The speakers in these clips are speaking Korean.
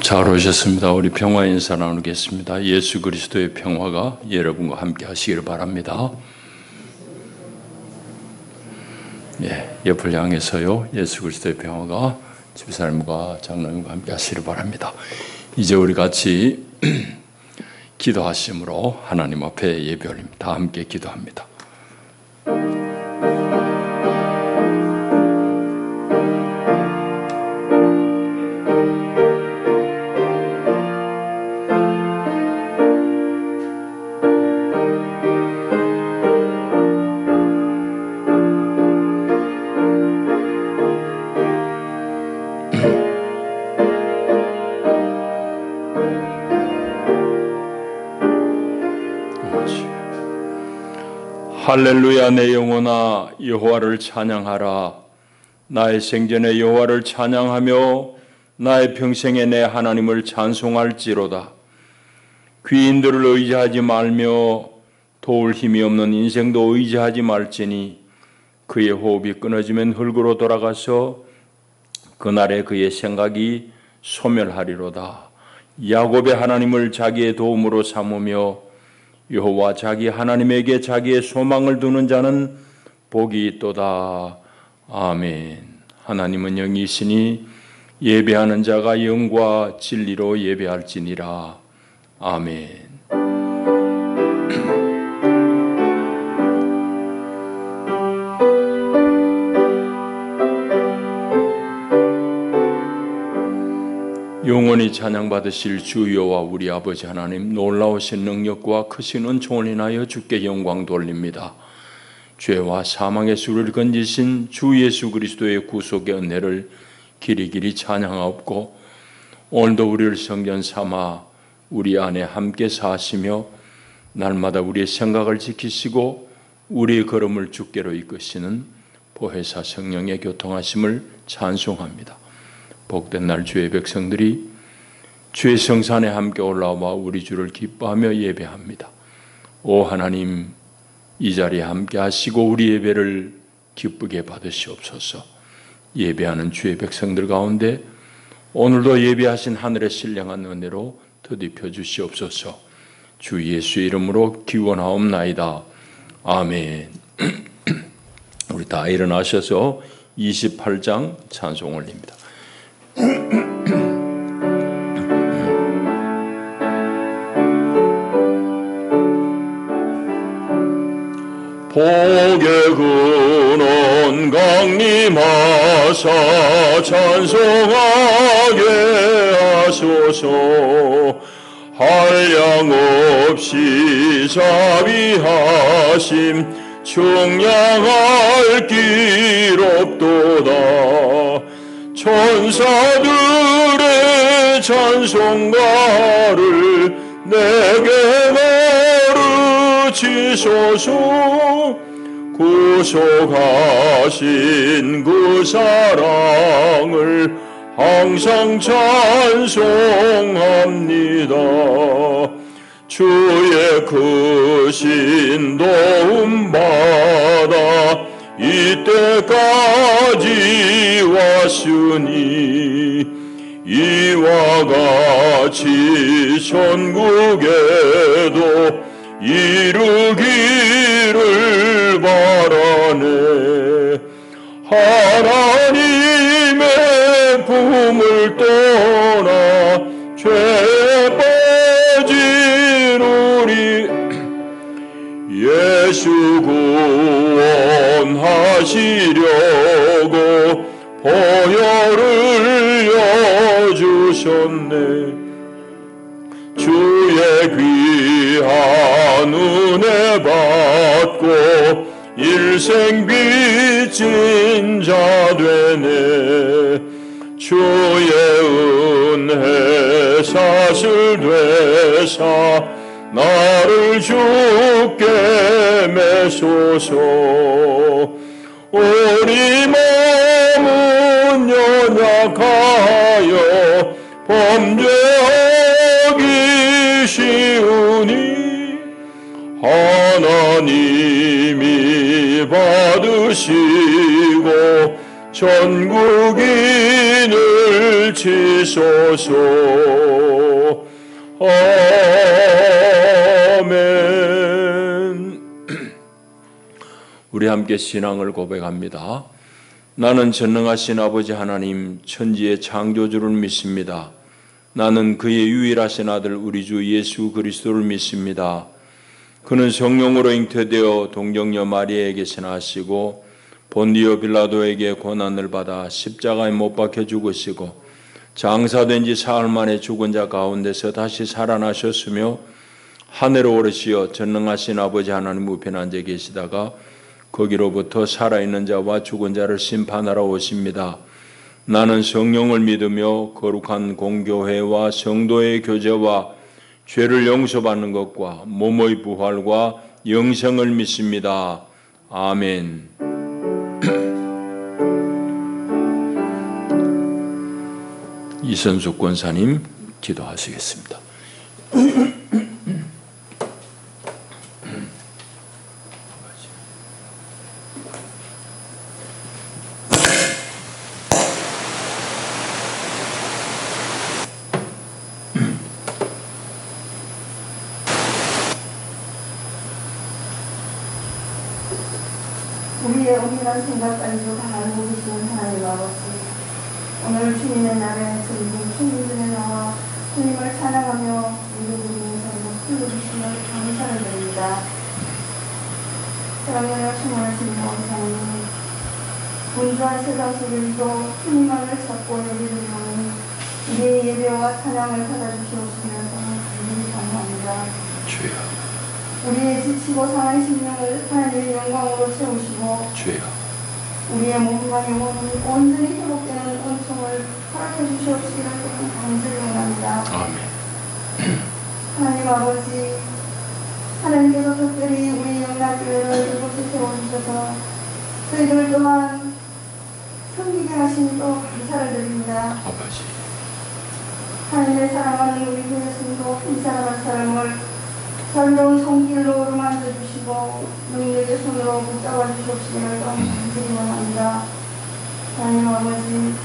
잘 오셨습니다. 우리 평화 인사 나누겠습니다. 예수 그리스도의 평화가 여러분과 함께 하시기를 바랍니다. 옆을 향해서요. 예수 그리스도의 평화가 집사님과 장로님과 함께 하시기를 바랍니다. 이제 우리 같이 기도하심으로 하나님 앞에 예배 올립니다. 다 함께 기도합니다. 할렐루야. 내 영혼아 여호와를 찬양하라. 나의 생전에 여호와를 찬양하며 나의 평생에 내 하나님을 찬송할지로다. 귀인들을 의지하지 말며 도울 힘이 없는 인생도 의지하지 말지니 그의 호흡이 끊어지면 흙으로 돌아가서 그날에 그의 생각이 소멸하리로다. 야곱의 하나님을 자기의 도움으로 삼으며 여호와 자기 하나님에게 자기의 소망을 두는 자는 복이 있도다. 아멘. 하나님은 영이시니 예배하는 자가 영과 진리로 예배할지니라. 아멘. 영원히 찬양받으실 주 여호와 우리 아버지 하나님, 놀라우신 능력과 크신 은총을 인하여 주께 영광 돌립니다. 죄와 사망의 수를 건지신 주 예수 그리스도의 구속의 은혜를 길이길이 찬양하옵고, 오늘도 우리를 성전 삼아 우리 안에 함께 사시며 날마다 우리의 생각을 지키시고 우리의 걸음을 주께로 이끄시는 보혜사 성령의 교통하심을 찬송합니다. 복된 날 주의 백성들이 주의 성산에 함께 올라와 우리 주를 기뻐하며 예배합니다. 오 하나님, 이 자리에 함께 하시고 우리 예배를 기쁘게 받으시옵소서. 예배하는 주의 백성들 가운데 오늘도 예배하신 하늘의 신령한 은혜로 더딥혀 주시옵소서. 주 예수의 이름으로 기원하옵나이다. 아멘. 우리 다 일어나셔서 28장 찬송 올립니다. 복의 근원 강림하사 찬송하게 하소서. 한량없이 자비하심 청량할 길 없도다. 천사들의 찬송가를 내게 가르치소서. 구속하신 그 사랑을 항상 찬송합니다. 주의 크신 도움 받아 이때까지 왔으니 이와 같이 천국에도 이르기를 바라네. 하나님의 품을 떠나 죄에 빠진 우리 예수 구원하시려고 보혈을 여주셨네. 주의 귀한 은혜 받고 일생 빚진 자 되네. 주의 은혜 사슬 되사 나를 주께 매소서. 우리 몸은 연약하여 범죄하기 쉬우니 하나님이 받으시고 전국인을 주소서. 아멘. 우리 함께 신앙을 고백합니다. 나는 전능하신 아버지 하나님 천지의 창조주를 믿습니다. 나는 그의 유일하신 아들 우리 주 예수 그리스도를 믿습니다. 그는 성령으로 잉태되어 동정녀 마리아에게서 나시고 본디오 빌라도에게 고난을 받아 십자가에 못 박혀 죽으시고 장사된 지 사흘 만에 죽은 자 가운데서 다시 살아나셨으며 하늘에 오르시어 전능하신 아버지 하나님 우편에 앉아 계시다가 거기로부터 살아있는 자와 죽은 자를 심판하러 오십니다. 나는 성령을 믿으며 거룩한 공교회와 성도의 교제와 죄를 용서받는 것과 몸의 부활과 영생을 믿습니다. 아멘. 이선숙 권사님 기도하시겠습니다. 우리의 온전한 생각까지도 다 알고 계시는 하나님 아버지, 오늘 주님의 날에 저희들 주님들에 나와 주님을 찬양하며 예배드리면서 불러주심을 감사를 드립니다. 사랑하여 충만하신 아버지 하나님, 분주한 세상 속에서도 주님만을 찾고 예배드리는 우리의 예배와 찬양을 받아주시옵시면서 감사히 감사합니다. 주여, 우리의 지치고 상한 심령을 하나님의 영광으로 채우시고 주여, 우리의 몸과 영혼이 온전히 회복되는 은총을 허락해 주시옵시기를 간절히 원합니다. 아멘. 하나님 아버지, 하나님께서 특별히 우리 영락교회를 이곳에 세워주셔서 저희들 또한 섬기게 하시니 또 감사를 드립니다. 아버지, 하나님의 사랑하는 우리 교회 성도 이 사랑한 사람을 자유로운 손길로 만져주시고 능력의 손으로 붙잡아 주시옵시기를 간절히 원합니다. 하나님 아버지,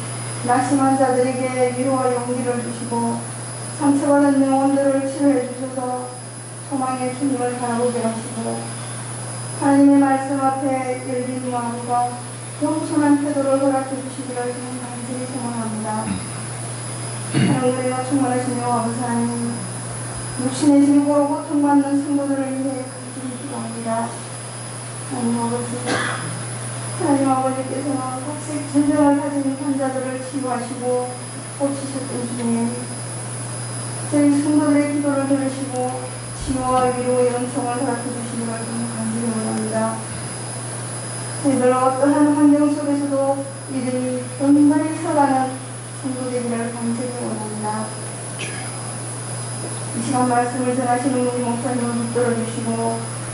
낙심한 자들에게 위로와 용기를 주시고 상처받은 영혼들을 치료해 주셔서 소망의 주님을 바라보게 하시고 하나님의 말씀 앞에 열린 마음과 겸손한 태도를 허락해 주시기를 간절히 소망합니다. 하나님의 충만하신 아버지 하나님, 육신의 질고로 고통받는 성도들을 위해 간절히 기도합니다. 하나님 아버지께서는 각색 질병을 가진 환자들을 치유하시고 고치셨던 중에 저희 성도들의 기도를 들으시고 치유와 위로의 은총을 허락해 주시기를 간절히 원합니다. 저희들 어떠한 환경 속에서도 이들이 건강히 살아가는 성도되기를 간절히 원합니다. 이 시간 말씀을 전하시는 우리 목사님을 붙들어 주시고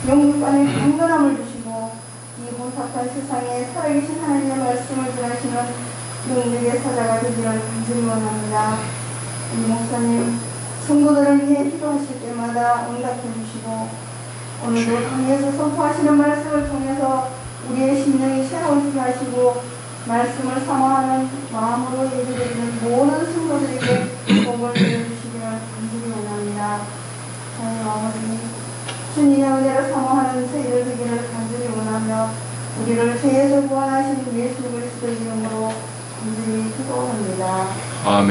영육간의 강건함을 주시고 이 혼탁한 세상에 살아계신 하나님의 말씀을 전하시는 능력의 사자가 되기를 간절히 원합니다. 우리 목사님 성도들을 위해 기도하실 때마다 응답해 주시고 오늘도 강에서 선포하시는 말씀을 통해서 우리의 심령이 새로워지게 하시고 말씀을 사모하는 마음으로 예배드리는 모든 성도들에게 복을 내려주시기를 간절히 원합니다. 하나님 아버지, 주님의 은혜를 사모하는 저희들 되기를 간절히 원하며 우리를 죄에서 구원하신 예수 그리스도의 이름으로 간절히 기도합니다. 아멘.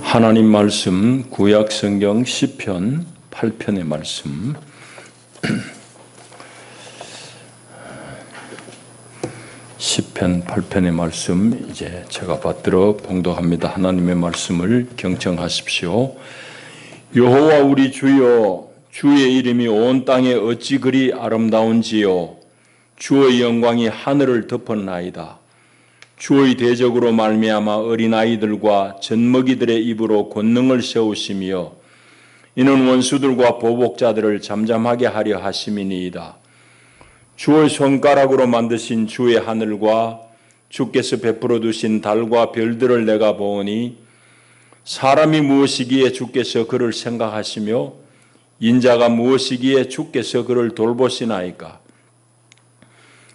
하나님 말씀 구약 성경 시편 8편의 말씀 시편 8편의 말씀 이제 제가 받들어 봉독합니다. 하나님의 말씀을 경청하십시오. 여호와 우리 주여, 주의 이름이 온 땅에 어찌 그리 아름다운지요. 주의 영광이 하늘을 덮었나이다. 주의 대적으로 말미암아 어린아이들과 젖먹이들의 입으로 권능을 세우시며 이는 원수들과 보복자들을 잠잠하게 하려 하심이니이다. 주의 손가락으로 만드신 주의 하늘과 주께서 베풀어 두신 달과 별들을 내가 보니 사람이 무엇이기에 주께서 그를 생각하시며 인자가 무엇이기에 주께서 그를 돌보시나이까.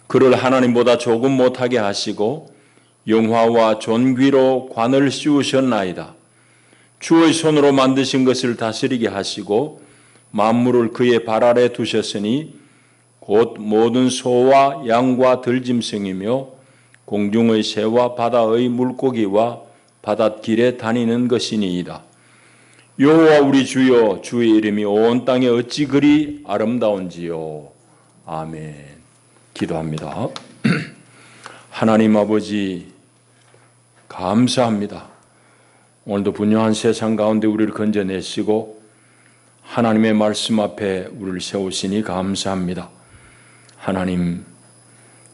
그를 하나님보다 조금 못하게 하시고 영화와 존귀로 관을 씌우셨나이다. 주의 손으로 만드신 것을 다스리게 하시고 만물을 그의 발 아래 두셨으니 곧 모든 소와 양과 들짐승이며 공중의 새와 바다의 물고기와 바닷길에 다니는 것이니이다. 여호와 우리 주여, 주의 이름이 온 땅에 어찌 그리 아름다운지요. 아멘. 기도합니다. 하나님 아버지 감사합니다. 오늘도 분명한 세상 가운데 우리를 건져내시고 하나님의 말씀 앞에 우리를 세우시니 감사합니다. 하나님,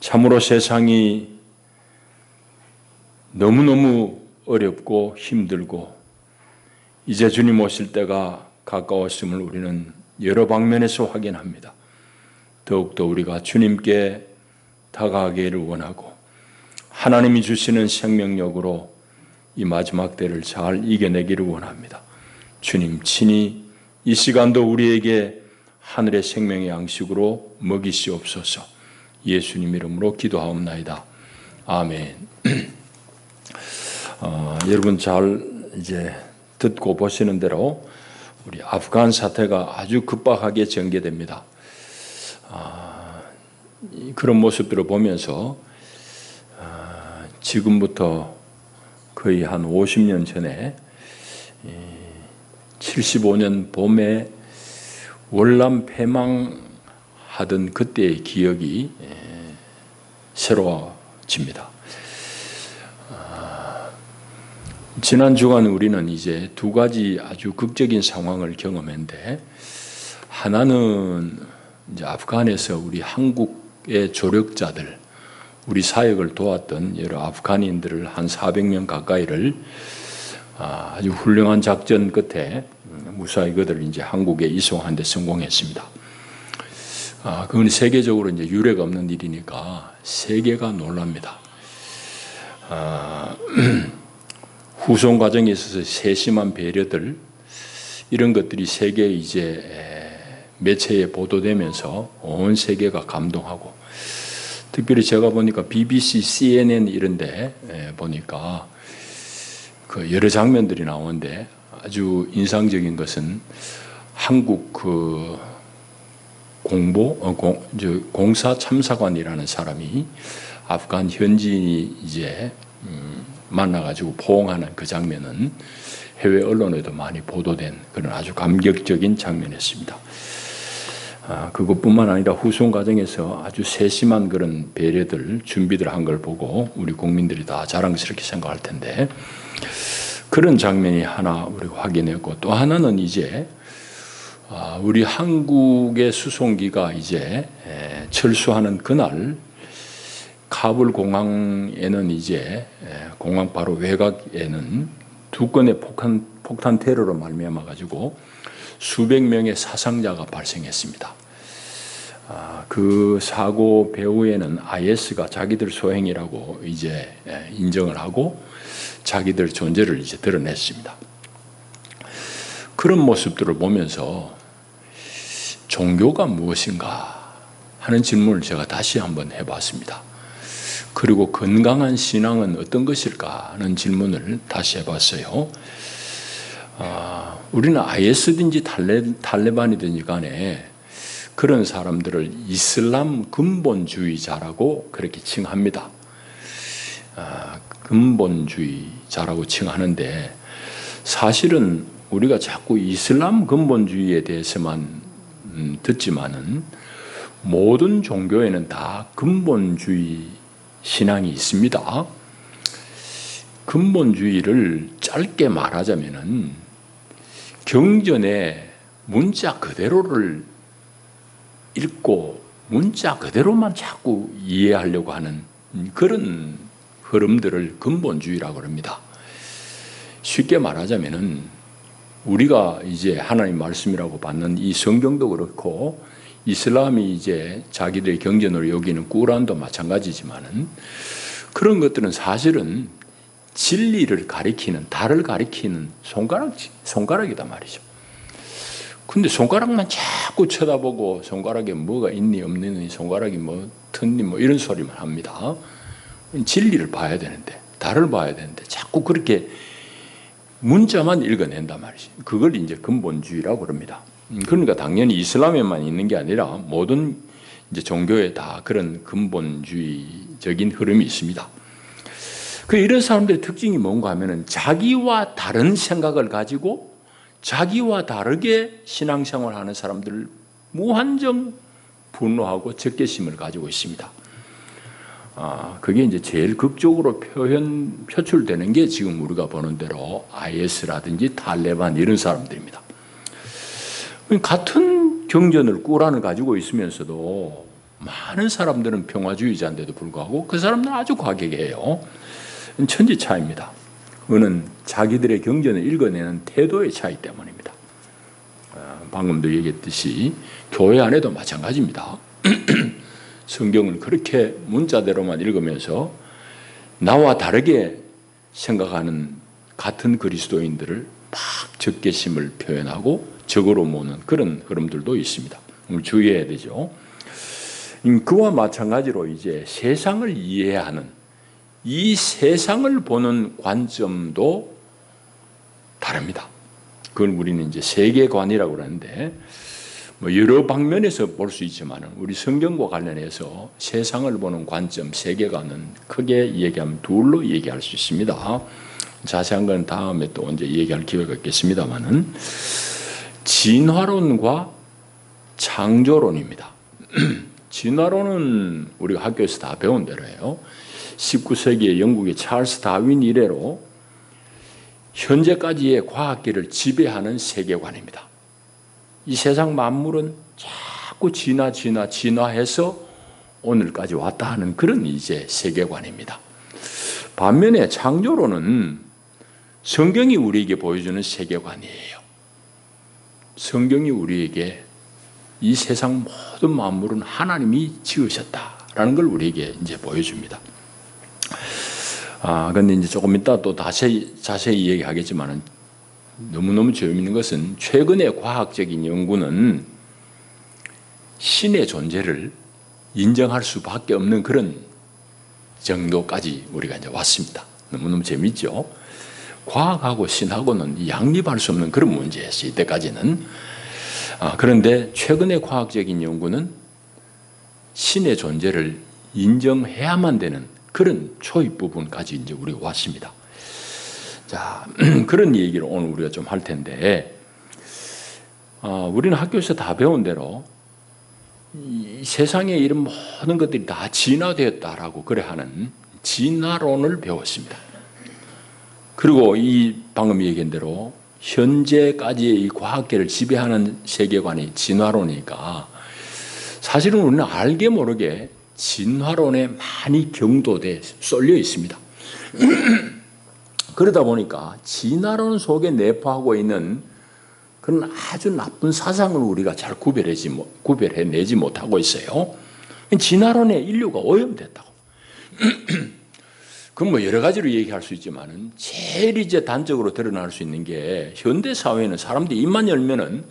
참으로 세상이 너무너무 어렵고 힘들고 이제 주님 오실 때가 가까웠음을 우리는 여러 방면에서 확인합니다. 더욱더 우리가 주님께 다가가기를 원하고 하나님이 주시는 생명력으로 이 마지막 때를 잘 이겨내기를 원합니다. 주님 친히 이 시간도 우리에게 하늘의 생명의 양식으로 먹이시옵소서. 예수님 이름으로 기도하옵나이다. 아멘. 여러분 잘 이제 듣고 보시는 대로 우리 아프간 사태가 아주 급박하게 전개됩니다. 그런 모습들을 보면서 지금부터 거의 한 50년 전에 75년 봄에 월남 패망하던 그때의 기억이 새로워집니다. 지난 주간 우리는 이제 두 가지 아주 극적인 상황을 경험했는데, 하나는 이제 아프간에서 우리 한국의 조력자들, 우리 사역을 도왔던 여러 아프간인들을 한 400명 가까이를 아주 훌륭한 작전 끝에 무사히 그들을 이제 한국에 이송하는 데 성공했습니다. 그건 세계적으로 이제 유례가 없는 일이니까 세계가 놀랍니다. 후송 과정에 있어서 세심한 배려들, 이런 것들이 세계에 이제 매체에 보도되면서 온 세계가 감동하고, 특별히 제가 보니까 BBC, CNN 이런데 보니까 그 여러 장면들이 나오는데 아주 인상적인 것은 한국 그 공사 참사관이라는 사람이 아프간 현지인이 이제 만나가지고 포옹하는 그 장면은 해외 언론에도 많이 보도된 그런 아주 감격적인 장면이었습니다. 그것뿐만 아니라 후송 과정에서 아주 세심한 그런 배려들, 준비들 한 걸 보고 우리 국민들이 다 자랑스럽게 생각할 텐데, 그런 장면이 하나 우리가 확인했고, 또 하나는 이제 우리 한국의 수송기가 이제 철수하는 그날 카불 공항에는 이제 공항 바로 외곽에는 두 건의 폭탄 테러로 말미암아 가지고 수백 명의 사상자가 발생했습니다. 그 사고 배후에는 IS가 자기들 소행이라고 이제 인정을 하고 자기들 존재를 이제 드러냈습니다. 그런 모습들을 보면서 종교가 무엇인가 하는 질문을 제가 다시 한번 해봤습니다. 그리고 건강한 신앙은 어떤 것일까 하는 질문을 다시 해봤어요. 우리는 IS든지 탈레반이든지 간에 그런 사람들을 이슬람 근본주의자라고 그렇게 칭합니다. 근본주의자라고 칭하는데, 사실은 우리가 자꾸 이슬람 근본주의에 대해서만 듣지만은 모든 종교에는 다 근본주의 신앙이 있습니다. 근본주의를 짧게 말하자면은 경전의 문자 그대로를 읽고 문자 그대로만 자꾸 이해하려고 하는 그런 흐름들을 근본주의라고 합니다. 쉽게 말하자면은 우리가 이제 하나님 말씀이라고 받는 이 성경도 그렇고 이슬람이 이제 자기들의 경전으로 여기는 꾸란도 마찬가지지만은 그런 것들은 사실은 진리를 가리키는, 달을 가리키는 손가락이단 말이죠. 근데 손가락만 자꾸 쳐다보고 손가락에 뭐가 있니 없니, 손가락이 뭐 텄니 뭐 이런 소리만 합니다. 진리를 봐야 되는데, 달을 봐야 되는데 자꾸 그렇게 문자만 읽어낸단 말이죠. 그걸 이제 근본주의라고 그럽니다. 그러니까 당연히 이슬람에만 있는 게 아니라 모든 이제 종교에 다 그런 근본주의적인 흐름이 있습니다. 이런 사람들의 특징이 뭔가 하면은 자기와 다른 생각을 가지고 자기와 다르게 신앙생활을 하는 사람들을 무한정 분노하고 적개심을 가지고 있습니다. 그게 이제 제일 극적으로 표출되는 게 지금 우리가 보는 대로 IS라든지 탈레반 이런 사람들입니다. 같은 경전을 꾸란을 가지고 있으면서도 많은 사람들은 평화주의자인데도 불구하고 그 사람들은 아주 과격해요. 천지 차이입니다. 그거는 자기들의 경전을 읽어내는 태도의 차이 때문입니다. 방금도 얘기했듯이 교회 안에도 마찬가지입니다. 성경을 그렇게 문자대로만 읽으면서 나와 다르게 생각하는 같은 그리스도인들을 막 적개심을 표현하고 적으로 모는 그런 흐름들도 있습니다. 주의해야 되죠. 그와 마찬가지로 이제 세상을 이해하는 이 세상을 보는 관점도 다릅니다. 그걸 우리는 이제 세계관이라고 하는데 뭐 여러 방면에서 볼 수 있지만 우리 성경과 관련해서 세상을 보는 관점, 세계관은 크게 얘기하면 둘로 얘기할 수 있습니다. 자세한 건 다음에 또 언제 얘기할 기회가 있겠습니다만은 진화론과 창조론입니다. 진화론은 우리가 학교에서 다 배운 대로예요. 19세기에 영국의 찰스 다윈 이래로 현재까지의 과학계를 지배하는 세계관입니다. 이 세상 만물은 자꾸 진화해서 오늘까지 왔다 하는 그런 이제 세계관입니다. 반면에 창조론은 성경이 우리에게 보여주는 세계관이에요. 성경이 우리에게 이 세상 모든 만물은 하나님이 지으셨다라는 걸 우리에게 이제 보여줍니다. 근데 이제 조금 이따 또 자세히 얘기하겠지만은 너무너무 재미있는 것은 최근의 과학적인 연구는 신의 존재를 인정할 수밖에 없는 그런 정도까지 우리가 이제 왔습니다. 너무너무 재미있죠? 과학하고 신하고는 양립할 수 없는 그런 문제였어요. 이때까지는. 그런데 최근의 과학적인 연구는 신의 존재를 인정해야만 되는 그런 초입 부분까지 이제 우리가 왔습니다. 자, 그런 얘기를 오늘 우리가 좀 할 텐데, 우리는 학교에서 다 배운 대로 이 세상에 이런 모든 것들이 다 진화되었다라고 그래 하는 진화론을 배웠습니다. 그리고 이 방금 얘기한 대로 현재까지의 이 과학계를 지배하는 세계관이 진화론이니까 사실은 우리는 알게 모르게 진화론에 많이 경도돼 쏠려 있습니다. 그러다 보니까 진화론 속에 내포하고 있는 그런 아주 나쁜 사상을 우리가 잘 구별해내지 못하고 있어요. 진화론에 인류가 오염됐다고. 그건 뭐 여러 가지로 얘기할 수 있지만은 제일 이제 단적으로 드러날 수 있는 게 현대 사회는 사람들이 입만 열면은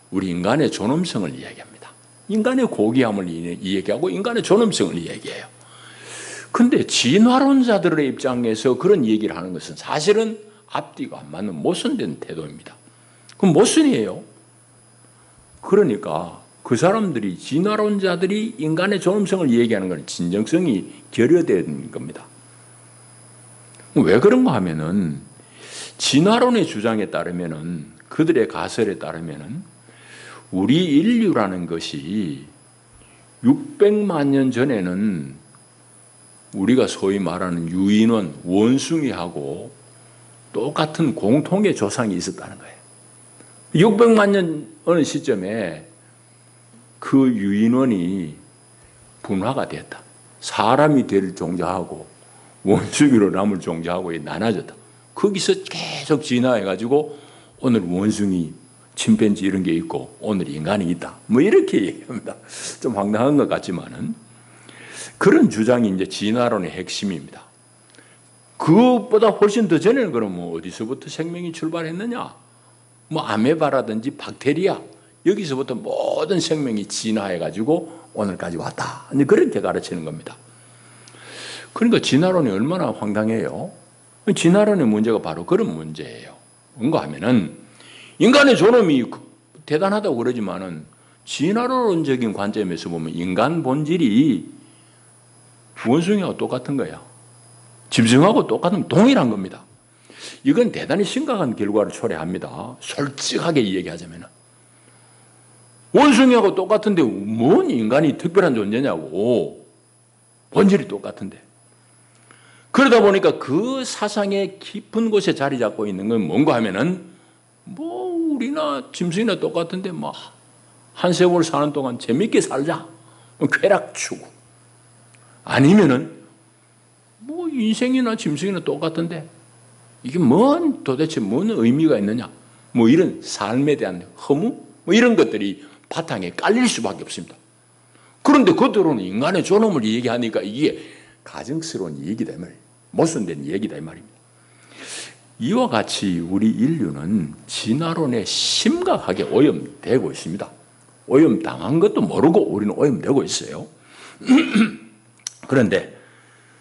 우리 인간의 존엄성을 이야기합니다. 인간의 고귀함을 이야기하고 인간의 존엄성을 이야기해요. 근데 진화론자들의 입장에서 그런 얘기를 하는 것은 사실은 앞뒤가 안 맞는 모순된 태도입니다. 그럼 모순이에요. 그러니까 그 사람들이 진화론자들이 인간의 존엄성을 얘기하는 건 진정성이 결여된 겁니다. 왜 그런가 하면은 진화론의 주장에 따르면은 그들의 가설에 따르면은 우리 인류라는 것이 600만 년 전에는 우리가 소위 말하는 유인원, 원숭이하고 똑같은 공통의 조상이 있었다는 거예요. 600만 년 어느 시점에 그 유인원이 분화가 됐다. 사람이 될 종자하고 원숭이로 남을 종자하고 나눠졌다. 거기서 계속 진화해가지고 오늘 원숭이, 침팬지 이런 게 있고 오늘 인간이 있다. 뭐 이렇게 얘기합니다. 좀 황당한 것 같지만은 그런 주장이 이제 진화론의 핵심입니다. 그것보다 훨씬 더 전에는 그럼 뭐 어디서부터 생명이 출발했느냐? 뭐 아메바라든지 박테리아 여기서부터 모든 생명이 진화해가지고 오늘까지 왔다. 그렇게 가르치는 겁니다. 그러니까 진화론이 얼마나 황당해요. 진화론의 문제가 바로 그런 문제예요. 뭔가 하면은 인간의 존엄이 대단하다고 그러지만은 진화론적인 관점에서 보면 인간 본질이 원숭이하고 똑같은 거야. 짐승하고 똑같은 동일한 겁니다. 이건 대단히 심각한 결과를 초래합니다. 솔직하게 얘기하자면 원숭이하고 똑같은데 뭔 인간이 특별한 존재냐고. 본질이 똑같은데. 그러다 보니까 그 사상의 깊은 곳에 자리 잡고 있는 건 뭔가 하면은 뭐 우리나 짐승이나 똑같은데 뭐 한 세월 사는 동안 재밌게 살자. 쾌락 추구. 아니면은 뭐 인생이나 짐승이나 똑같은데 이게 도대체 뭔 의미가 있느냐. 뭐 이런 삶에 대한 허무? 뭐 이런 것들이 바탕에 깔릴 수밖에 없습니다. 그런데 겉으로는 인간의 존엄을 얘기하니까 이게 가증스러운 얘기다 이 말이에요. 모순된 얘기다 이 말입니다. 이와 같이 우리 인류는 진화론에 심각하게 오염되고 있습니다. 오염당한 것도 모르고 우리는 오염되고 있어요. 그런데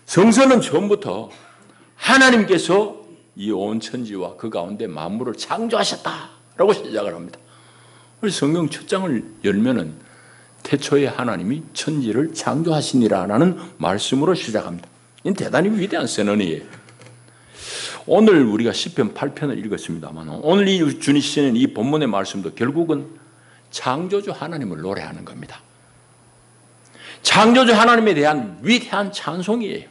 성서는 처음부터 하나님께서 이 온 천지와 그 가운데 만물을 창조하셨다라고 시작을 합니다. 그래서 성경 첫 장을 열면은 태초에 하나님이 천지를 창조하시니라라는 말씀으로 시작합니다. 이건 대단히 위대한 선언이에요. 오늘 우리가 시편 8편을 읽었습니다만 오늘 이 주시는 이 본문의 말씀도 결국은 창조주 하나님을 노래하는 겁니다. 창조주 하나님에 대한 위대한 찬송이에요.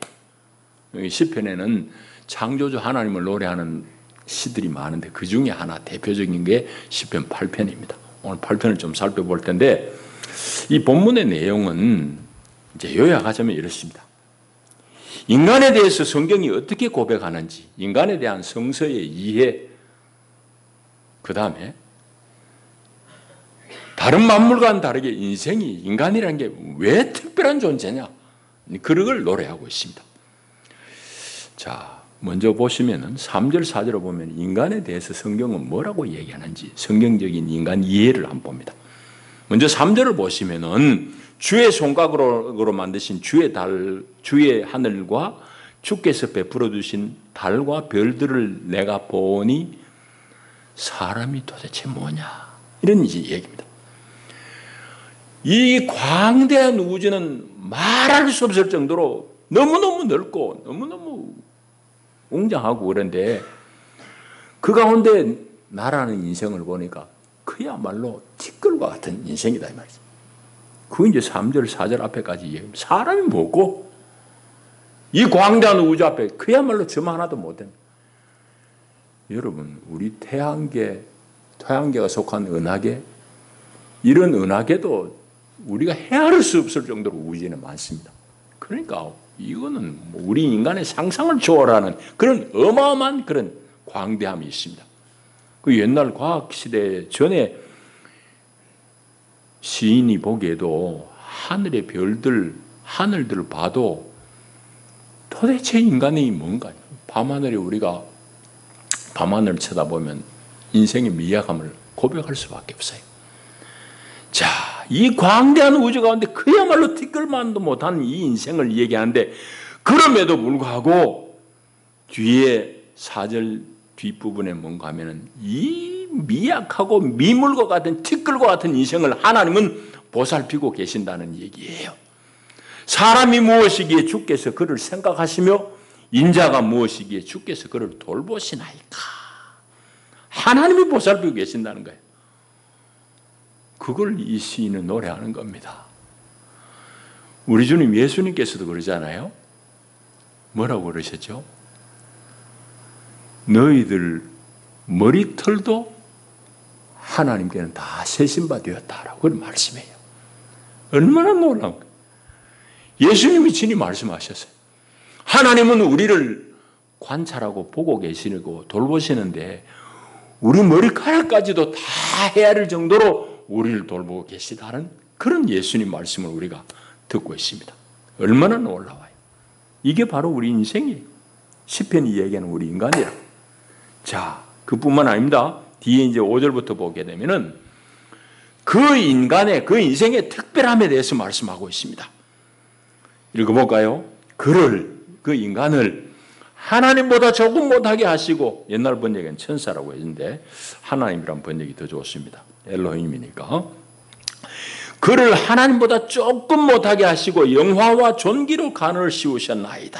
시편에는 창조주 하나님을 노래하는 시들이 많은데 그 중에 하나 대표적인 게 시편 8편입니다. 오늘 8편을 좀 살펴볼 텐데 이 본문의 내용은 이제 요약하자면 이렇습니다. 인간에 대해서 성경이 어떻게 고백하는지, 인간에 대한 성서의 이해, 그 다음에 다른 만물과는 다르게 인생이, 인간이라는 게 왜 특별한 존재냐, 그런 걸 노래하고 있습니다. 자, 먼저 보시면은 3절, 4절을 보면 인간에 대해서 성경은 뭐라고 얘기하는지 성경적인 인간 이해를 한번 봅니다. 먼저 3절을 보시면은 주의 손가락으로 만드신 주의 달, 주의 하늘과 주께서 베풀어 주신 달과 별들을 내가 보니 사람이 도대체 뭐냐, 이런 얘기입니다. 이 광대한 우주는 말할 수 없을 정도로 너무너무 넓고 너무너무 웅장하고 그런데 그 가운데 나라는 인생을 보니까 그야말로 티끌과 같은 인생이다 이 말이죠. 그 이제 3절, 4절 앞에까지 얘기합니다. 사람이 뭐고 이 광대한 우주 앞에 그야말로 점 하나도 못된. 여러분, 우리 태양계가 속한 은하계, 이런 은하계도 우리가 헤아릴 수 없을 정도로 우주에는 많습니다. 그러니까 이거는 우리 인간의 상상을 초월하는 그런 어마어마한 그런 광대함이 있습니다. 그 옛날 과학시대 전에 시인이 보기에도 하늘의 별들, 하늘들을 봐도 도대체 인간이 뭔가, 밤하늘에 우리가 밤하늘을 쳐다보면 인생의 미약함을 고백할 수밖에 없어요. 자, 이 광대한 우주 가운데 그야말로 티끌만도 못한 이 인생을 얘기하는데 그럼에도 불구하고 뒤에 4절 뒷부분에 뭔가 하면은 이 미약하고 미물과 같은 티끌과 같은 인생을 하나님은 보살피고 계신다는 얘기예요. 사람이 무엇이기에 주께서 그를 생각하시며 인자가 무엇이기에 주께서 그를 돌보시나이까. 하나님이 보살피고 계신다는 거예요. 그걸 이 시인은 노래하는 겁니다. 우리 주님 예수님께서도 그러잖아요. 뭐라고 그러셨죠? 너희들 머리털도 하나님께는 다 세신 바 되었다라고 그런 말씀해요. 얼마나 놀라운 거예요. 예수님이 친히 말씀하셨어요. 하나님은 우리를 관찰하고 보고 계시고 돌보시는데 우리 머리카락까지도 다 헤아릴 정도로 우리를 돌보고 계시다는 그런 예수님 말씀을 우리가 듣고 있습니다. 얼마나 놀라워요. 이게 바로 우리 인생이에요. 시편이 얘기하는 우리 인간이라. 자, 그뿐만 아닙니다. 뒤에 이제 5절부터 보게 되면은 그 인간의, 그 인생의 특별함에 대해서 말씀하고 있습니다. 읽어볼까요? 그 인간을 하나님보다 조금 못하게 하시고, 옛날 번역엔 천사라고 했는데 하나님이란 번역이 더 좋습니다. 엘로힘이니까. 그를 하나님보다 조금 못하게 하시고 영화와 존귀로 간을 씌우셨나이다.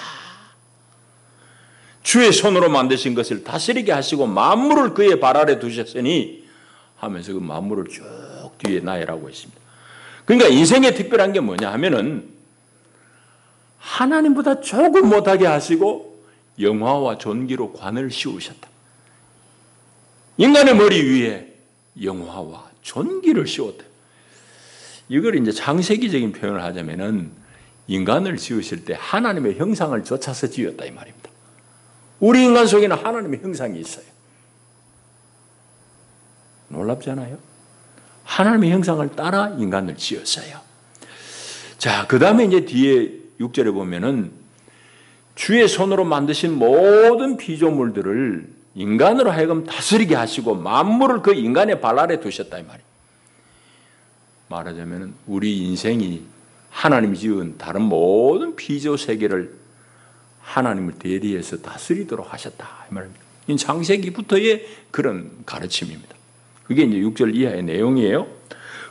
주의 손으로 만드신 것을 다스리게 하시고 만물을 그의 발 아래 두셨으니 하면서 그 만물을 쭉 뒤에 나열하고 있습니다. 그러니까 인생의 특별한 게 뭐냐 하면은 하나님보다 조금 못하게 하시고 영화와 존귀로 관을 씌우셨다. 인간의 머리 위에 영화와 존귀를 씌웠다. 이걸 이제 창세기적인 표현을 하자면은 인간을 지으실 때 하나님의 형상을 좇아서 지었다 이 말입니다. 우리 인간 속에는 하나님의 형상이 있어요. 놀랍잖아요. 하나님의 형상을 따라 인간을 지었어요. 자, 그 다음에 이제 뒤에 6절에 보면은 주의 손으로 만드신 모든 피조물들을 인간으로 하여금 다스리게 하시고 만물을 그 인간의 발 아래 두셨다 이 말이에요. 말하자면 우리 인생이 하나님이 지은 다른 모든 피조 세계를 하나님을 대리해서 다스리도록 하셨다 이 말입니다. 이 창세기부터의 그런 가르침입니다. 그게 이제 6절 이하의 내용이에요.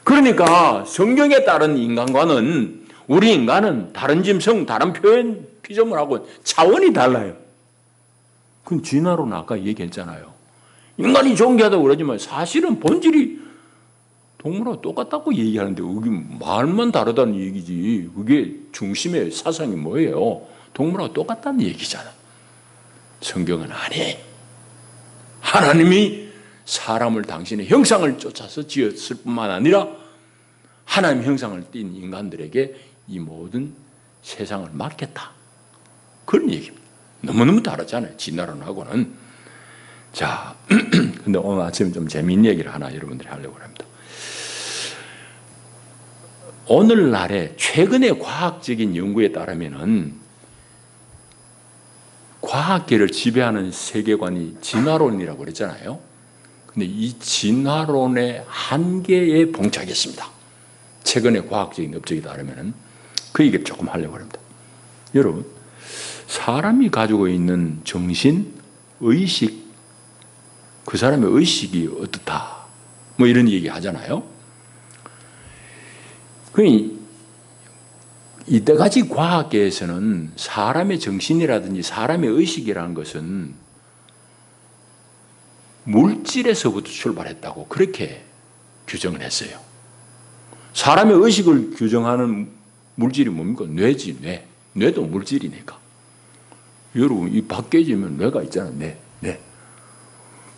그러니까 성경에 따른 인간과는 우리 인간은 다른 짐승, 다른 표현 피조물하고 차원이 달라요. 그건 진화론은 아까 얘기했잖아요. 인간이 존귀하다고 그러지만 사실은 본질이 동물하고 똑같다고 얘기하는데 그게 말만 다르다는 얘기지. 그게 중심의 사상이 뭐예요? 동물하고 똑같다는 얘기잖아. 성경은 아니. 하나님이 사람을 당신의 형상을 쫓아서 지었을 뿐만 아니라 하나님의 형상을 띈 인간들에게 이 모든 세상을 맡겼다. 그런 얘기입니다. 너무너무 다르잖아요. 진화론하고는. 자, 근데 오늘 아침에 좀 재미있는 얘기를 하나 여러분들이 하려고 합니다. 오늘날의 최근의 과학적인 연구에 따르면은 과학계를 지배하는 세계관이 진화론이라고 그랬잖아요. 근데 이 진화론의 한계에 봉착했습니다. 최근의 과학적인 업적에 따르면은 그 얘기를 조금 하려고 합니다. 여러분, 사람이 가지고 있는 정신, 의식, 그 사람의 의식이 어떻다, 뭐 이런 얘기 하잖아요. 이때까지 과학계에서는 사람의 정신이라든지 사람의 의식이라는 것은 물질에서부터 출발했다고 그렇게 규정을 했어요. 사람의 의식을 규정하는 물질이 뭡니까? 뇌지, 뇌. 뇌도 물질이니까. 여러분, 이 밖에 있으면 뇌가 있잖아요. 뇌.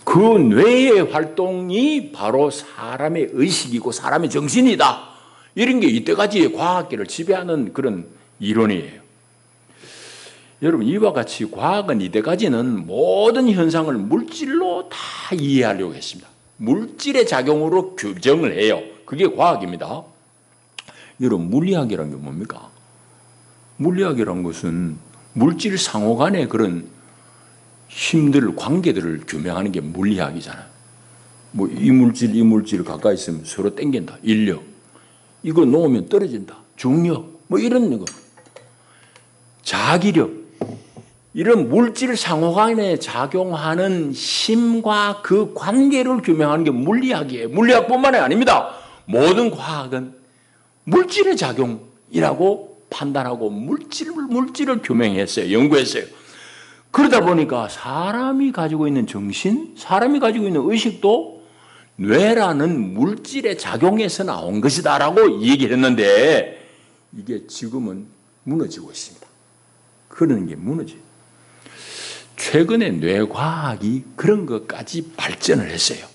그 뇌의 활동이 바로 사람의 의식이고 사람의 정신이다. 이런 게 이때까지의 과학계를 지배하는 그런 이론이에요. 여러분, 이와 같이 과학은 이때까지는 모든 현상을 물질로 다 이해하려고 했습니다. 물질의 작용으로 규정을 해요. 그게 과학입니다. 여러분, 물리학이라는 게 뭡니까? 물리학이라는 것은 물질 상호 간의 그런 힘들, 관계들을 규명하는 게 물리학이잖아요. 뭐 이 물질 가까이 있으면 서로 땡긴다. 인력. 이거 놓으면 떨어진다. 중력. 뭐 이런 거. 자기력. 이런 물질 상호 간에 작용하는 힘과 그 관계를 규명하는 게 물리학이에요. 물리학뿐만이 아닙니다. 모든 과학은 물질의 작용이라고 판단하고 물질을 규명했어요. 연구했어요. 그러다 보니까 사람이 가지고 있는 정신, 사람이 가지고 있는 의식도 뇌라는 물질의 작용에서 나온 것이다라고 얘기를 했는데 이게 지금은 무너지고 있습니다. 그런 게 무너져요. 최근에 뇌과학이 그런 것까지 발전을 했어요.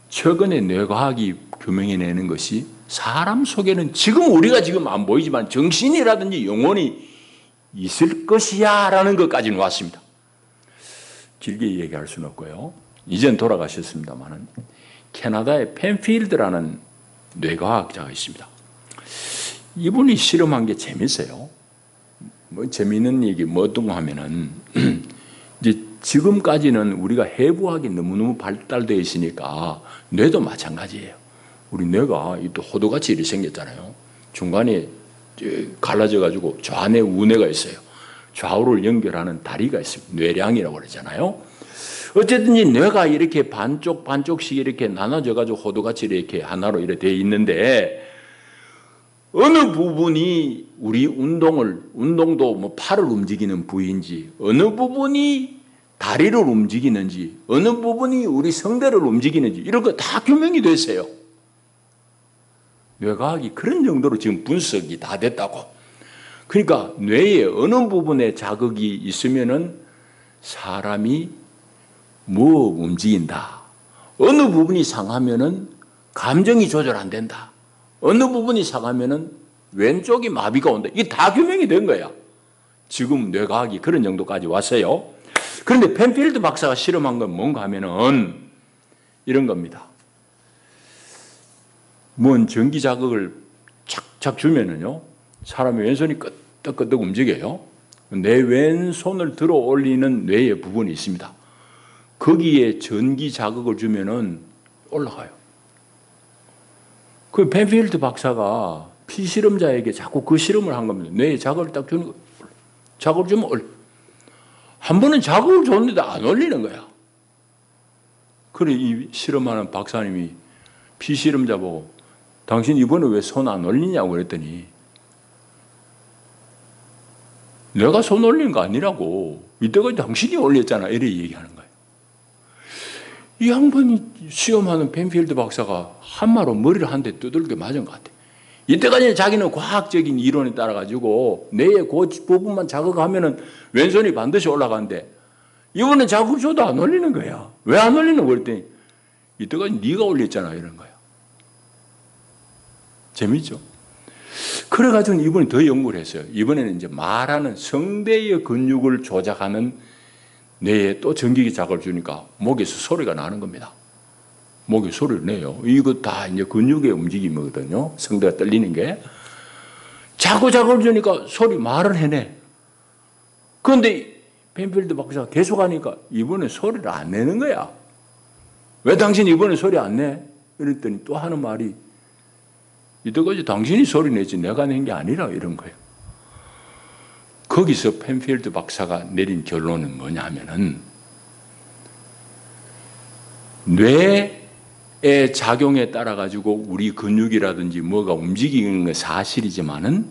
최근에 뇌과학이 규명해내는 것이 사람 속에는 지금 우리가 지금 안 보이지만 정신이라든지 영혼이 있을 것이야 라는 것까지는 왔습니다. 길게 얘기할 수는 없고요. 이젠 돌아가셨습니다만은 캐나다의 펜필드라는 뇌과학자가 있습니다. 이분이 실험한 게 재밌어요. 뭐 재미있는 얘기 뭐 어떤 거 하면은 이제 지금까지는 우리가 해부학이 너무너무 발달되어 있으니까 뇌도 마찬가지예요. 우리 뇌가 또 호두같이 이렇게 생겼잖아요. 중간에 갈라져 가지고 좌뇌 우뇌가 있어요. 좌우를 연결하는 다리가 있습니다. 뇌량이라고 그러잖아요. 어쨌든 이 뇌가 이렇게 반쪽씩 이렇게 나눠져 가지고 호두같이 이렇게 하나로 이렇게 되어 있는데 어느 부분이 우리 운동도 뭐 팔을 움직이는 부위인지, 어느 부분이 다리를 움직이는지, 어느 부분이 우리 성대를 움직이는지, 이런 거 다 규명이 됐어요. 뇌과학이 그런 정도로 지금 분석이 다 됐다고. 그러니까 뇌의 어느 부분에 자극이 있으면은 사람이 뭐 움직인다. 어느 부분이 상하면은 감정이 조절 안 된다. 어느 부분이 상하면은 왼쪽이 마비가 온다. 이게 다 규명이 된 거야. 지금 뇌과학이 그런 정도까지 왔어요. 그런데 펜필드 박사가 실험한 건 뭔가 하면은 이런 겁니다. 뭔 전기 자극을 착착 주면은요, 사람의 왼손이 끄덕끄덕 움직여요. 내 왼손을 들어 올리는 뇌의 부분이 있습니다. 거기에 전기 자극을 주면은 올라가요. 그 펜필드 박사가 피실험자에게 자꾸 그 실험을 한 겁니다. 뇌에 자극을 딱 주는 거. 자극을 주면 한 번은 자극을 줬는데 안 올리는 거야. 그래 이 실험하는 박사님이 피실험자 보고 당신 이번에 왜 손 안 올리냐고 그랬더니 내가 손 올린 거 아니라고. 이때까지 당신이 올렸잖아. 이렇게 얘기하는 거예요. 이 양반이 시험하는 펜필드 박사가 한마로 머리를 한 대 두들겨 맞은 것 같아. 이때까지 자기는 과학적인 이론에 따라가지고 뇌의 그 부분만 자극하면은 왼손이 반드시 올라가는데 이번엔 자극 줘도 안 올리는 거야. 왜 안 올리는 거야? 그랬더니 이때까지 네가 올렸잖아. 이런 거야. 재밌죠? 그래가지고 이번에 더 연구를 했어요. 이번에는 이제 말하는 성대의 근육을 조작하는 뇌에 또 전기기 자극을 주니까 목에서 소리가 나는 겁니다. 목에 소리를 내요. 이거 다 이제 근육의 움직임이거든요. 성대가 떨리는 게. 자꾸 자극을 주니까 말을 해내. 그런데 펜필드 박사가 계속 하니까 이번에 소리를 안 내는 거야. 왜 당신 이번에 소리 안 내? 이랬더니 또 하는 말이 이때까지 당신이 소리 내지 내가 낸 게 아니라 이런 거예요. 거기서 펜필드 박사가 내린 결론은 뭐냐 하면은 뇌의 작용에 따라 가지고 우리 근육이라든지 뭐가 움직이는 건 사실이지만은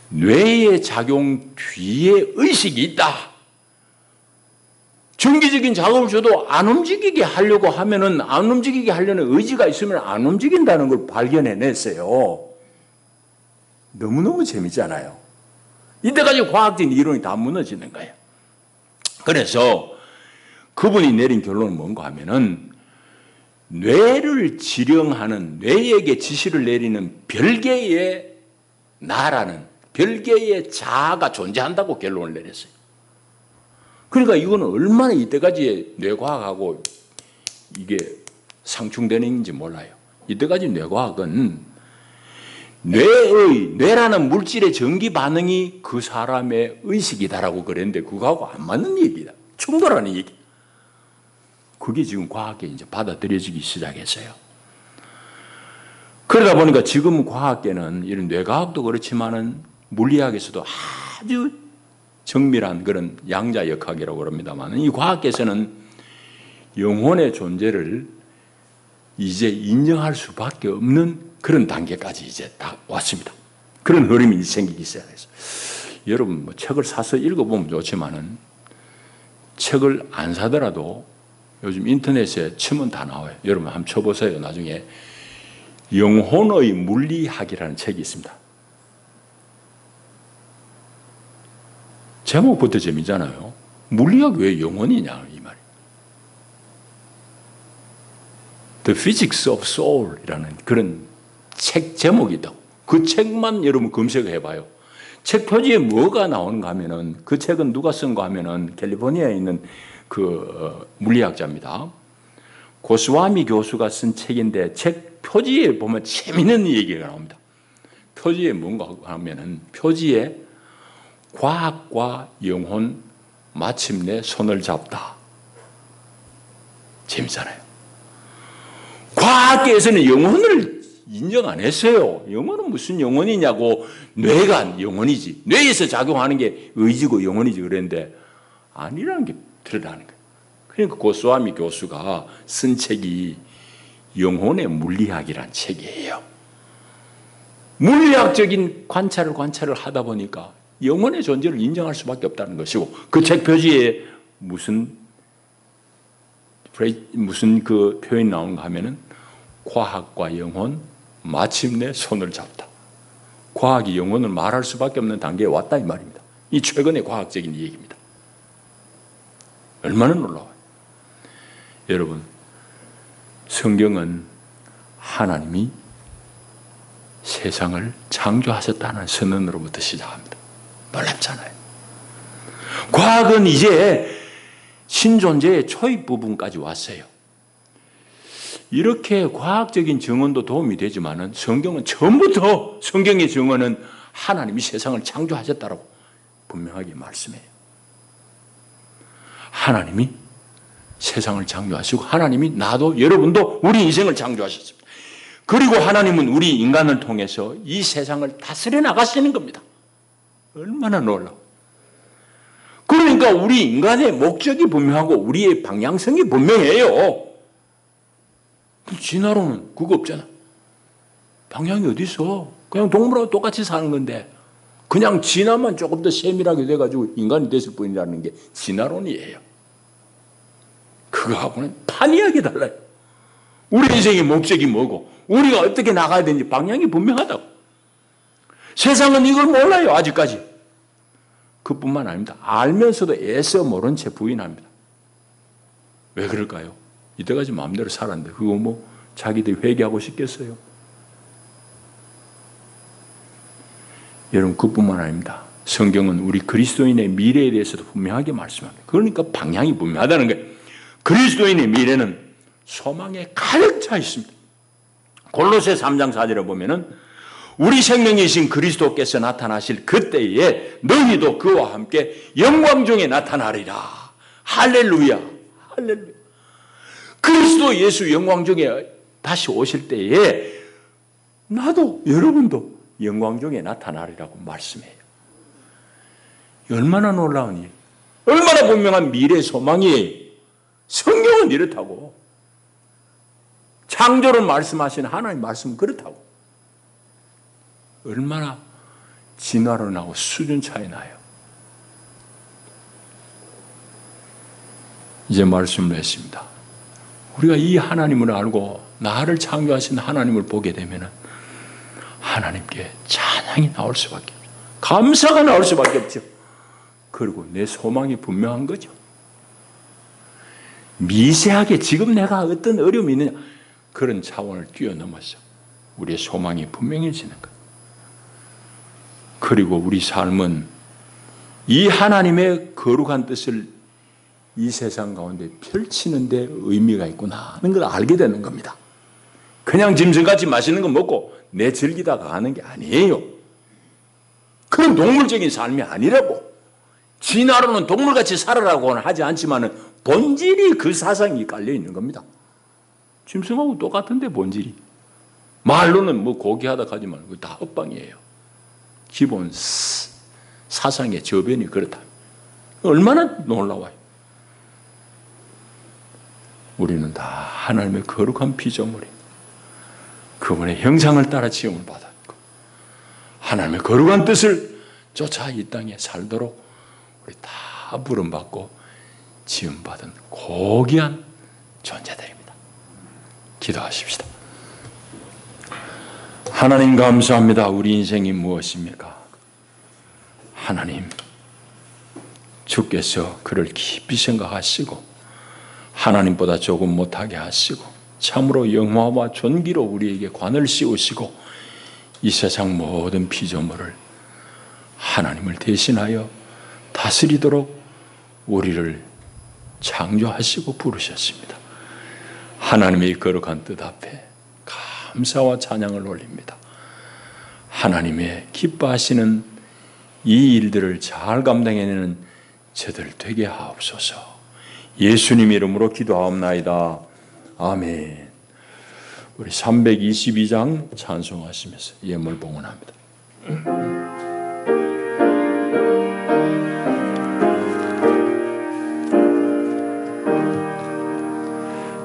뇌의 작용 뒤에 의식이 있다. 정기적인 자극을 줘도 안 움직이게 하려고 하면은 안 움직이게 하려는 의지가 있으면 안 움직인다는 걸 발견해냈어요. 너무너무 재밌잖아요. 이때까지 과학적인 이론이 다 무너지는 거예요. 그래서 그분이 내린 결론은 뭔가 하면은 뇌를 지령하는, 뇌에게 지시를 내리는 별개의 나라는, 별개의 자아가 존재한다고 결론을 내렸어요. 그러니까 이거는 얼마나 이때까지 뇌과학하고 이게 상충되는지 몰라요. 이때까지 뇌과학은 뇌라는 물질의 전기 반응이 그 사람의 의식이다라고 그랬는데 그거하고 안 맞는 얘기다. 충돌하는 얘기. 그게 지금 과학계 이제 받아들여지기 시작했어요. 그러다 보니까 지금 과학계는 이런 뇌과학도 그렇지만은 물리학에서도 아주 정밀한 그런 양자역학이라고 그럽니다만 이 과학계에서는 영혼의 존재를 이제 인정할 수밖에 없는 그런 단계까지 이제 다 왔습니다. 그런 흐름이 생기기 시작했어요. 여러분 뭐 책을 사서 읽어보면 좋지만은 책을 안 사더라도 요즘 인터넷에 치면 다 나와요. 여러분 한번 쳐보세요. 나중에 영혼의 물리학이라는 책이 있습니다. 제목부터 재미잖아요. 물리학 왜 영혼이냐 이 말이에요. The Physics of Soul이라는 그런 책 제목이 있다고. 그 책만 여러분 검색해봐요. 책 표지에 뭐가 나오는가 하면은, 그 책은 누가 쓴가 하면은 캘리포니아에 있는 그 물리학자입니다. 고스와미 교수가 쓴 책인데, 책 표지에 보면 재밌는 얘기가 나옵니다. 표지에 뭔가 하면은, 표지에 과학과 영혼 마침내 손을 잡다. 재밌잖아요. 과학계에서는 영혼을 인정 안 했어요. 영혼은 무슨 영혼이냐고. 뇌가 영혼이지. 뇌에서 작용하는 게 의지고 영혼이지 그랬는데 아니라는 게 드러나는 거예요. 그러니까 고스와미 교수가 쓴 책이 영혼의 물리학이란 책이에요. 물리학적인 관찰을 하다 보니까 영혼의 존재를 인정할 수밖에 없다는 것이고, 그 책 표지에 무슨 그 표현이 나오는가 하면은 과학과 영혼 마침내 손을 잡다. 과학이 영혼을 말할 수밖에 없는 단계에 왔다 이 말입니다. 이 최근의 과학적인 얘기입니다. 얼마나 놀라워요. 여러분, 성경은 하나님이 세상을 창조하셨다는 선언으로부터 시작합니다. 놀랍잖아요. 과학은 이제 신존재의 초입 부분까지 왔어요. 이렇게 과학적인 증언도 도움이 되지만은 성경은 처음부터 성경의 증언은 하나님이 세상을 창조하셨다라고 분명하게 말씀해요. 하나님이 세상을 창조하시고 하나님이 나도 여러분도 우리 인생을 창조하셨습니다. 그리고 하나님은 우리 인간을 통해서 이 세상을 다스려 나가시는 겁니다. 얼마나 놀라워. 그러니까 우리 인간의 목적이 분명하고 우리의 방향성이 분명해요. 진화론은 그거 없잖아. 방향이 어디 있어? 그냥 동물하고 똑같이 사는 건데 그냥 진화만 조금 더 세밀하게 돼가지고 인간이 됐을 뿐이라는 게 진화론이에요. 그거하고는 판이하게 달라요. 우리 인생의 목적이 뭐고 우리가 어떻게 나가야 되는지 방향이 분명하다고. 세상은 이걸 몰라요. 아직까지. 그뿐만 아닙니다. 알면서도 애써 모른 채 부인합니다. 왜 그럴까요? 이때까지 마음대로 살았는데 그거 뭐 자기들이 회개하고 싶겠어요? 여러분, 그뿐만 아닙니다. 성경은 우리 그리스도인의 미래에 대해서도 분명하게 말씀합니다. 그러니까 방향이 분명하다는 거예요. 그리스도인의 미래는 소망에 가득 차 있습니다. 골로새 3장 4절에 보면은 우리 생명이신 그리스도께서 나타나실 그때에 너희도 그와 함께 영광 중에 나타나리라. 할렐루야. 할렐루야. 그리스도 예수 영광 중에 다시 오실 때에 나도 여러분도 영광 중에 나타나리라고 말씀해요. 얼마나 놀라운 일, 얼마나 분명한 미래 소망이에요. 성경은 이렇다고. 창조를 말씀하시는 하나님 말씀은 그렇다고. 얼마나 진화론하고 수준 차이 나요. 이제 말씀을 했습니다. 우리가 이 하나님을 알고 나를 창조하신 하나님을 보게 되면 하나님께 찬양이 나올 수밖에 없죠. 감사가 나올 수밖에 없죠. 그리고 내 소망이 분명한 거죠. 미세하게 지금 내가 어떤 어려움이 있느냐 그런 차원을 뛰어넘어서 우리의 소망이 분명해지는 것. 그리고 우리 삶은 이 하나님의 거룩한 뜻을 이 세상 가운데 펼치는 데 의미가 있구나 하는 걸 알게 되는 겁니다. 그냥 짐승같이 맛있는 거 먹고 내 즐기다가 가는 게 아니에요. 그런 동물적인 삶이 아니라고. 진화론은 동물같이 살아라고는 하지 않지만 본질이 그 사상이 깔려 있는 겁니다. 짐승하고 똑같은데 본질이. 말로는 뭐 고귀하다 하지만 그거 다 헛방이에요. 기본 사상의 저변이 그렇다. 얼마나 놀라워요. 우리는 다 하나님의 거룩한 피조물이 그분의 형상을 따라 지음을 받았고 하나님의 거룩한 뜻을 쫓아 이 땅에 살도록 우리 다 부름받고 지음받은 고귀한 존재들입니다. 기도하십시다. 하나님 감사합니다. 우리 인생이 무엇입니까? 하나님, 주께서 그를 깊이 생각하시고 하나님보다 조금 못하게 하시고 참으로 영화와 존귀로 우리에게 관을 씌우시고 이 세상 모든 피조물을 하나님을 대신하여 다스리도록 우리를 창조하시고 부르셨습니다. 하나님의 거룩한 뜻 앞에 감사와 찬양을 올립니다. 하나님의 기뻐하시는 이 일들을 잘 감당해내는 저들 되게 하옵소서. 예수님 이름으로 기도하옵나이다. 아멘. 우리 322장 찬송하시면서 예물 봉헌합니다.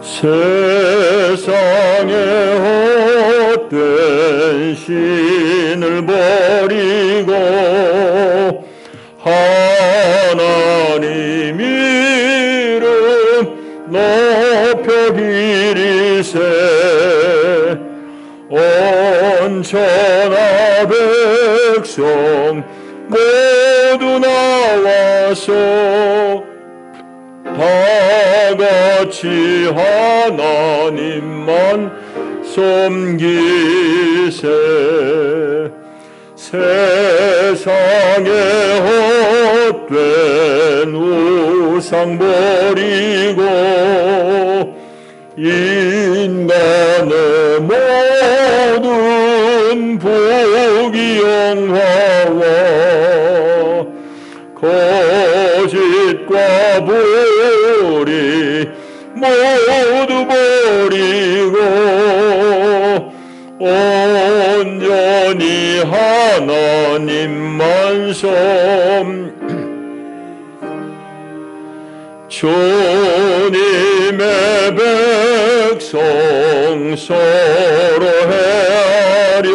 세상에 헛된 신을 버리고 하나님 이름 높여 기리세 온 천하 백성 모두 나와서 다같이 하나님만 섬기세 세상에 헛된 우상 버리고 인간의 모든 부귀영화와 거짓과 불의 모두 버리고 온전히 하나님만 주님의 백성 서로 헤아려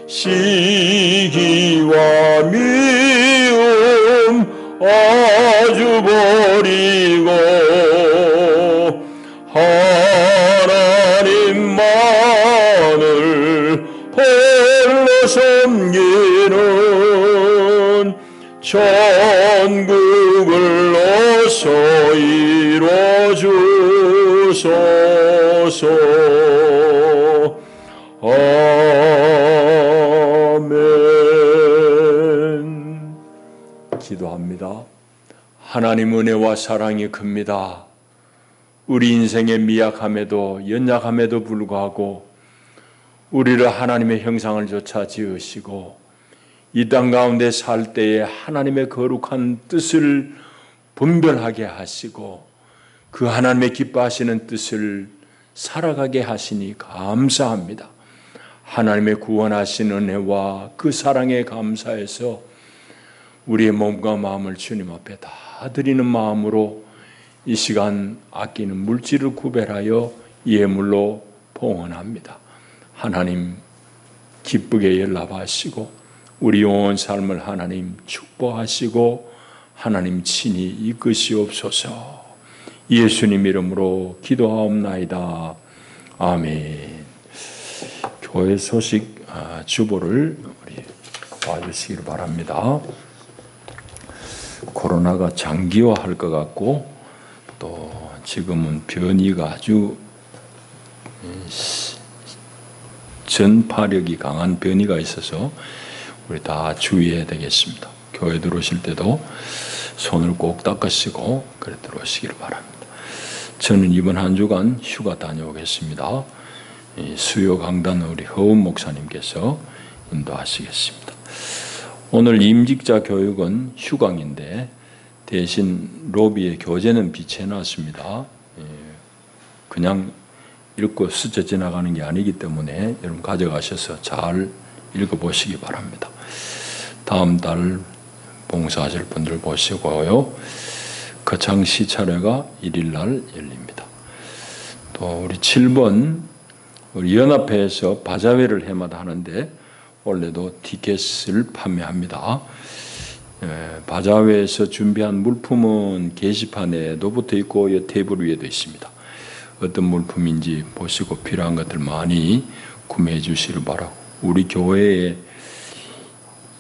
시기와 미움 아주 버리고 하나님만을 홀로 섬기는 천국을 어서 이루어주소서. 아멘. 기도합니다. 하나님 은혜와 사랑이 큽니다. 우리 인생의 미약함에도 연약함에도 불구하고 우리를 하나님의 형상을 조차 지으시고 이 땅 가운데 살 때에 하나님의 거룩한 뜻을 분별하게 하시고 그 하나님의 기뻐하시는 뜻을 살아가게 하시니 감사합니다. 하나님의 구원하신 은혜와 그 사랑에 감사해서 우리의 몸과 마음을 주님 앞에 다 드리는 마음으로 이 시간 아끼는 물질을 구별하여 예물로 봉헌합니다. 하나님 기쁘게 연락하시고 우리 온 삶을 하나님 축복하시고 하나님 친히 이끄시옵소서. 예수님 이름으로 기도하옵나이다. 아멘. 교회 소식 주보를 우리 봐주시기를 바랍니다. 코로나가 장기화할 것 같고 또 지금은 변이가 아주 전파력이 강한 변이가 있어서 우리 다 주의해야 되겠습니다. 교회 들어오실 때도 손을 꼭 닦으시고 그래 들어오시기를 바랍니다. 저는 이번 한 주간 휴가 다녀오겠습니다. 수요 강단 우리 허운 목사님께서 인도하시겠습니다. 오늘 임직자 교육은 휴강인데 대신 로비에 교재는 비치해놨습니다. 그냥 읽고 스쳐 지나가는 게 아니기 때문에 여러분 가져가셔서 잘 읽어보시기 바랍니다. 다음 달 봉사하실 분들 보시고요. 거창 시차례가 1일 날 열립니다. 또 우리 7번 우리 연합회에서 바자회를 해마다 하는데 원래도 티켓을 판매합니다. 바자회에서 준비한 물품은 게시판에도 붙어 있고 이 테이블 위에도 있습니다. 어떤 물품인지 보시고 필요한 것들 많이 구매해 주시길 바라고 우리 교회에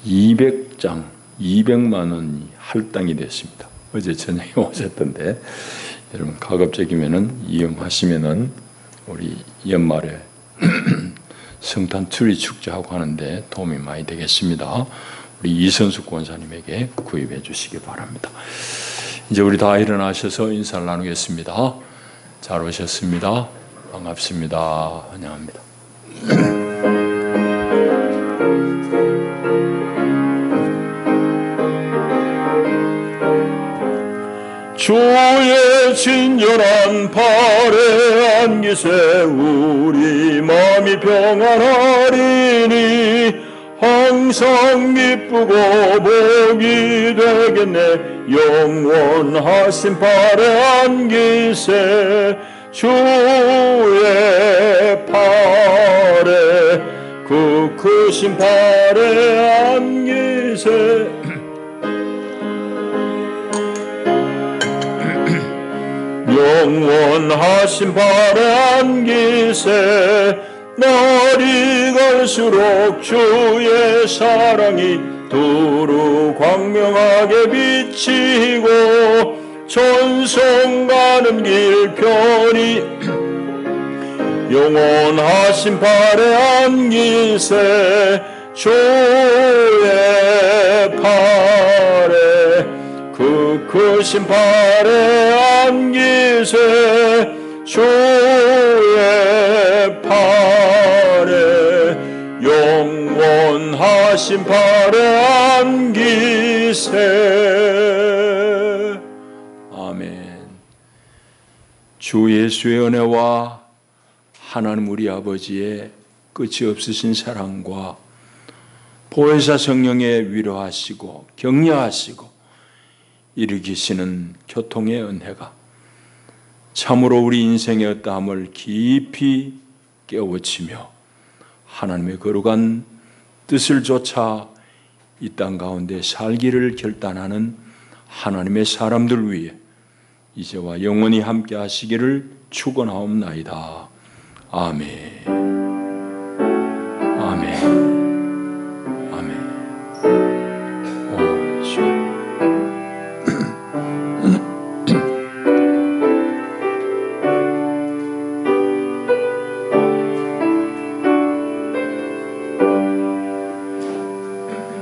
200장 200만 원이 할당이 됐습니다. 어제 저녁에 오셨던데 여러분 가급적이면은 이용하시면은 우리 연말에 성탄 트리 축제하고 하는데 도움이 많이 되겠습니다. 우리 이선숙 권사님에게 구입해 주시기 바랍니다. 이제 우리 다 일어나셔서 인사를 나누겠습니다. 잘 오셨습니다. 반갑습니다. 환영합니다. 주의 친절한 팔에 안기세 우리 마음이 평안하리니 항상 기쁘고 복이 되겠네. 영원하신 팔에 안기세 주의 팔에 그 크신 팔에 안기세 영원하신 팔에 안기세 날이 갈수록 주의 사랑이 두루 광명하게 비치고 전성 가는 길 편히 영원하신 팔에 안기세 주의 팔에 그 크신 팔에 안기세 주의 팔에 영원하신 팔에 안기세. 아멘. 주 예수의 은혜와 하나님 우리 아버지의 끝이 없으신 사랑과 보혜사 성령의 위로하시고 격려하시고 일으키시는 교통의 은혜가 참으로 우리 인생의 어떠함을 깊이 깨우치며 하나님의 거룩한 뜻을 쫓아 이 땅 가운데 살기를 결단하는 하나님의 사람들 위해 이제와 영원히 함께 하시기를 축원하옵나이다. 아멘.